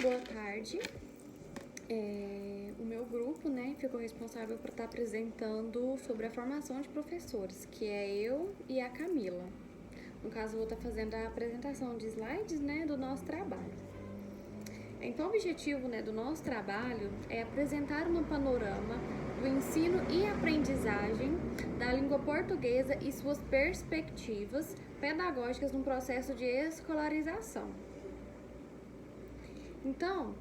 boa tarde. O meu grupo, ficou responsável por estar apresentando sobre a formação de professores, que é eu e a Camila. No caso, eu vou estar fazendo a apresentação de slides, do nosso trabalho. Então, o objetivo, do nosso trabalho é apresentar um panorama do ensino e aprendizagem da língua portuguesa e suas perspectivas pedagógicas no processo de escolarização. Então,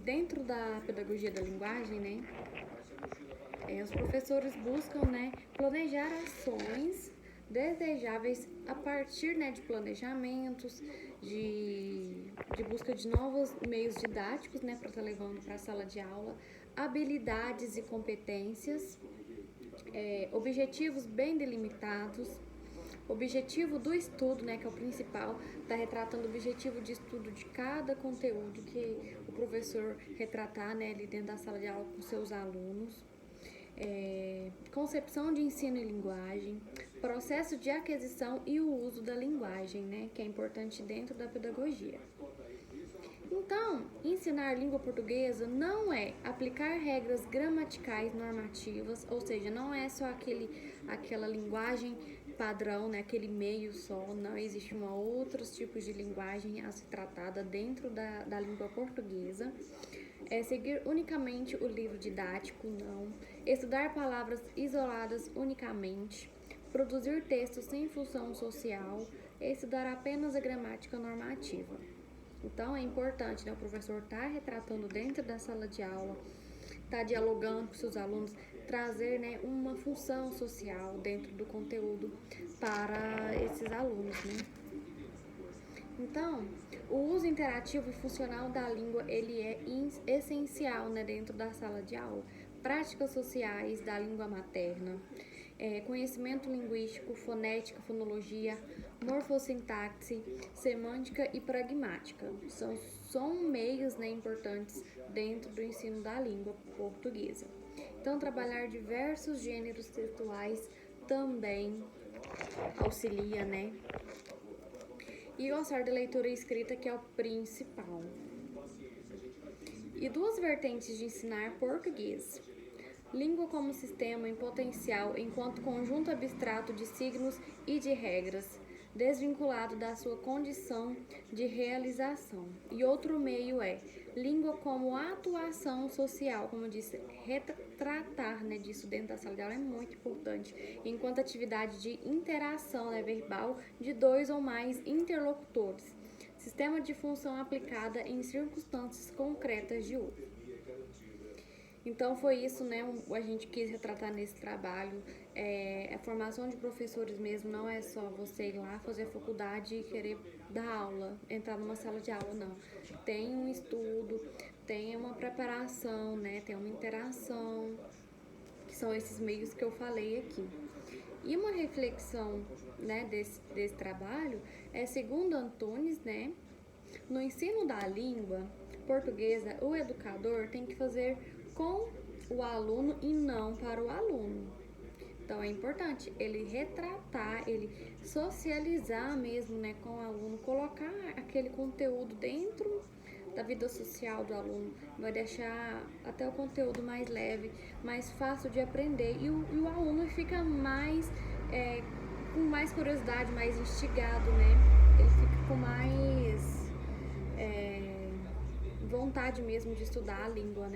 dentro da pedagogia da linguagem, os professores buscam, planejar ações desejáveis a partir, de planejamentos, de busca de novos meios didáticos, para estar levando para a sala de aula, habilidades e competências, objetivos bem delimitados, objetivo do estudo, que é o principal, está retratando o objetivo de estudo de cada conteúdo que o professor retratar, ali dentro da sala de aula com seus alunos. Concepção de ensino e linguagem, processo de aquisição e o uso da linguagem, que é importante dentro da pedagogia. Então, ensinar língua portuguesa não é aplicar regras gramaticais normativas, ou seja, não é só aquela linguagem padrão, aquele meio só, não existe outros tipos de linguagem a ser tratada dentro da língua portuguesa. Seguir unicamente o livro didático, não. Estudar palavras isoladas unicamente. Produzir textos sem função social. Estudar apenas a gramática normativa. Então, é importante, o professor estar retratando dentro da sala de aula, estar dialogando com seus alunos, trazer, uma função social dentro do conteúdo para esses alunos, Então, o uso interativo e funcional da língua, ele é essencial, dentro da sala de aula. Práticas sociais da língua materna, conhecimento linguístico, fonética, fonologia, morfossintaxe, semântica e pragmática. São meios, importantes dentro do ensino da língua portuguesa. Então, trabalhar diversos gêneros textuais também auxilia, E gostar da leitura e escrita, que é o principal. E duas vertentes de ensinar português. Língua como sistema em potencial enquanto conjunto abstrato de signos e de regras, desvinculado da sua condição de realização. E outro meio é língua como atuação social, como eu disse, retratar, disso dentro da sala de aula é muito importante, enquanto atividade de interação, verbal de dois ou mais interlocutores. Sistema de função aplicada em circunstâncias concretas de uso. Então, foi isso, a gente quis retratar nesse trabalho. A formação de professores mesmo não é só você ir lá fazer faculdade e querer dar aula, entrar numa sala de aula, não. Tem um estudo, tem uma preparação, tem uma interação, que são esses meios que eu falei aqui. E uma reflexão, desse trabalho segundo Antunes, no ensino da língua portuguesa, o educador tem que fazer com o aluno e não para o aluno. Então, é importante ele retratar, ele socializar mesmo, com o aluno, colocar aquele conteúdo dentro da vida social do aluno, vai deixar até o conteúdo mais leve, mais fácil de aprender e o aluno fica com mais curiosidade, mais instigado, Ele fica com mais vontade mesmo de estudar a língua,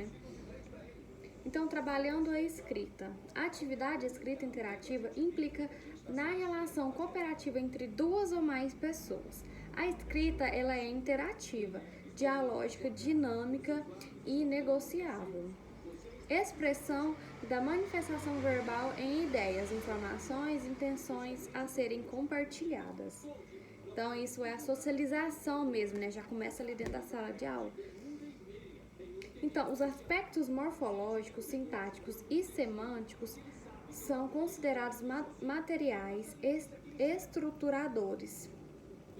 Então, trabalhando a escrita. A atividade escrita interativa implica na relação cooperativa entre duas ou mais pessoas. A escrita, ela é interativa, dialógica, dinâmica e negociável. Expressão da manifestação verbal em ideias, informações, intenções a serem compartilhadas. Então, isso é a socialização mesmo, Já começa ali dentro da sala de aula. Então, os aspectos morfológicos, sintáticos e semânticos são considerados materiais estruturadores,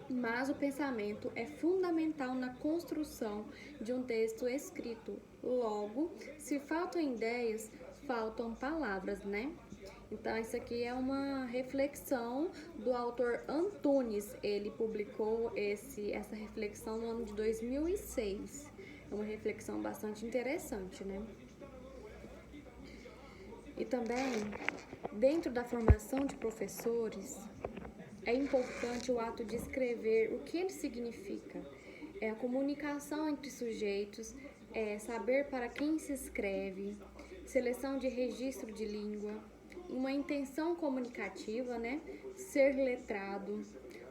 mas o pensamento é fundamental na construção de um texto escrito. Logo, se faltam ideias, faltam palavras, Então, isso aqui é uma reflexão do autor Antunes. Ele publicou essa reflexão no ano de 2006. É uma reflexão bastante interessante, né? E também, dentro da formação de professores, é importante o ato de escrever o que ele significa. É a comunicação entre sujeitos, saber para quem se escreve, seleção de registro de língua, uma intenção comunicativa, né? Ser letrado,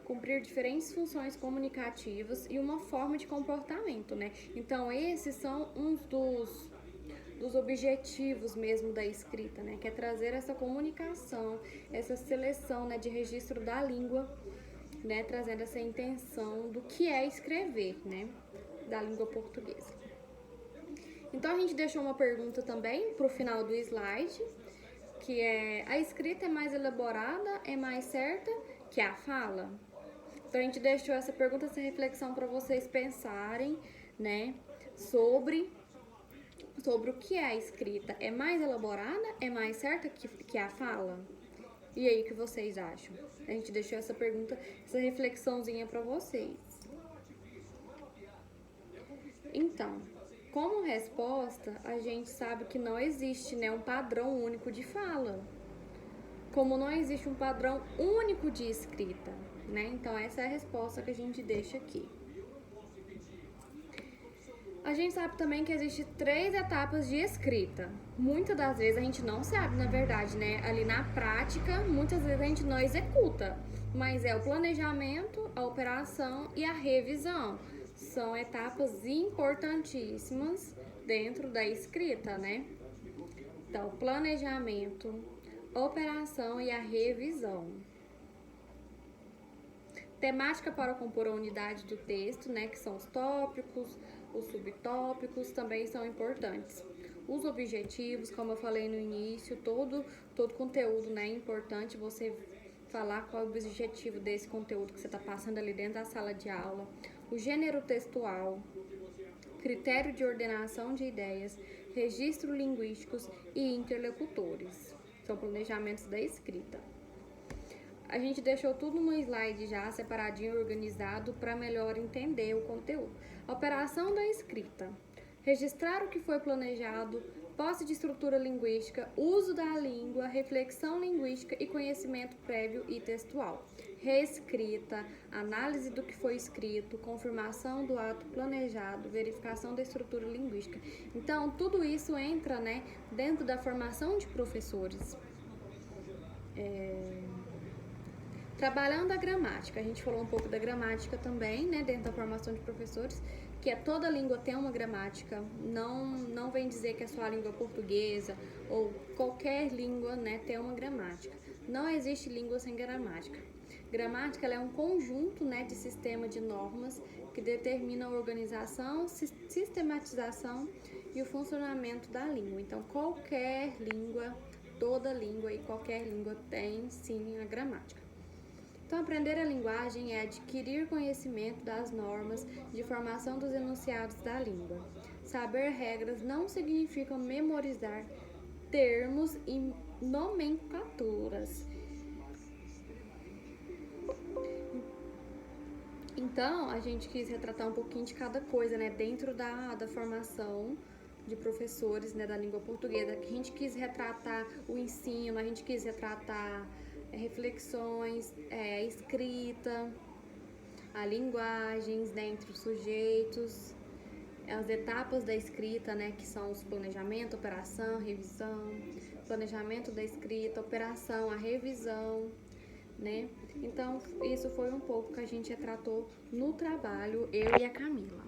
cumprir diferentes funções comunicativas e uma forma de comportamento, né? Então, esses são uns dos objetivos mesmo da escrita, né? Que é trazer essa comunicação, essa seleção, né, de registro da língua, né? Trazendo essa intenção do que é escrever, né? Da língua portuguesa. Então, a gente deixou uma pergunta também para o final do slide, que é: a escrita é mais elaborada, é mais certa que a fala? Então, a gente deixou essa pergunta, essa reflexão para vocês pensarem, né, sobre o que é a escrita. É mais elaborada, é mais certa que a fala? E aí, o que vocês acham? A gente deixou essa pergunta, essa reflexãozinha para vocês. Então, como resposta, a gente sabe que não existe, né, um padrão único de fala. Como não existe um padrão único de escrita, né? Então, essa é a resposta que a gente deixa aqui. A gente sabe também que existem 3 etapas de escrita. Muitas das vezes a gente não sabe, na verdade, né? Ali na prática, muitas vezes a gente não executa. Mas é o planejamento, a operação e a revisão. São etapas importantíssimas dentro da escrita, né? Então, planejamento, operação e a revisão. Temática para compor a unidade do texto, né? Que são os tópicos, os subtópicos também são importantes. Os objetivos, como eu falei no início, todo conteúdo, né, é importante você falar qual é o objetivo desse conteúdo que você está passando ali dentro da sala de aula. O gênero textual, critério de ordenação de ideias, registro linguísticos e interlocutores. São planejamentos da escrita. A gente deixou tudo no slide já, separadinho, organizado, para melhor entender o conteúdo. Operação da escrita. Registrar o que foi planejado, posse de estrutura linguística, uso da língua, reflexão linguística e conhecimento prévio e textual. Reescrita, análise do que foi escrito, confirmação do ato planejado, verificação da estrutura linguística. Então, tudo isso entra, né, dentro da formação de professores. Trabalhando a gramática, a gente falou um pouco da gramática também, né, dentro da formação de professores, que é toda língua tem uma gramática, não vem dizer que é só a língua portuguesa ou qualquer língua, né, tem uma gramática. Não existe língua sem gramática. Gramática ela é um conjunto, né, de sistema de normas que determina a organização, sistematização e o funcionamento da língua. Então, qualquer língua, toda língua e qualquer língua tem, sim, a gramática. Então, aprender a linguagem é adquirir conhecimento das normas de formação dos enunciados da língua. Saber regras não significa memorizar termos e nomenclaturas. Então, a gente quis retratar um pouquinho de cada coisa, né, dentro da formação de professores, né, da língua portuguesa, que a gente quis retratar o ensino, a gente quis retratar reflexões, escrita, a linguagens, né, entre os sujeitos, as etapas da escrita, né, que são os planejamento, operação, revisão, planejamento da escrita, operação, a revisão, né? Então, isso foi um pouco que a gente retratou no trabalho, eu e a Camila.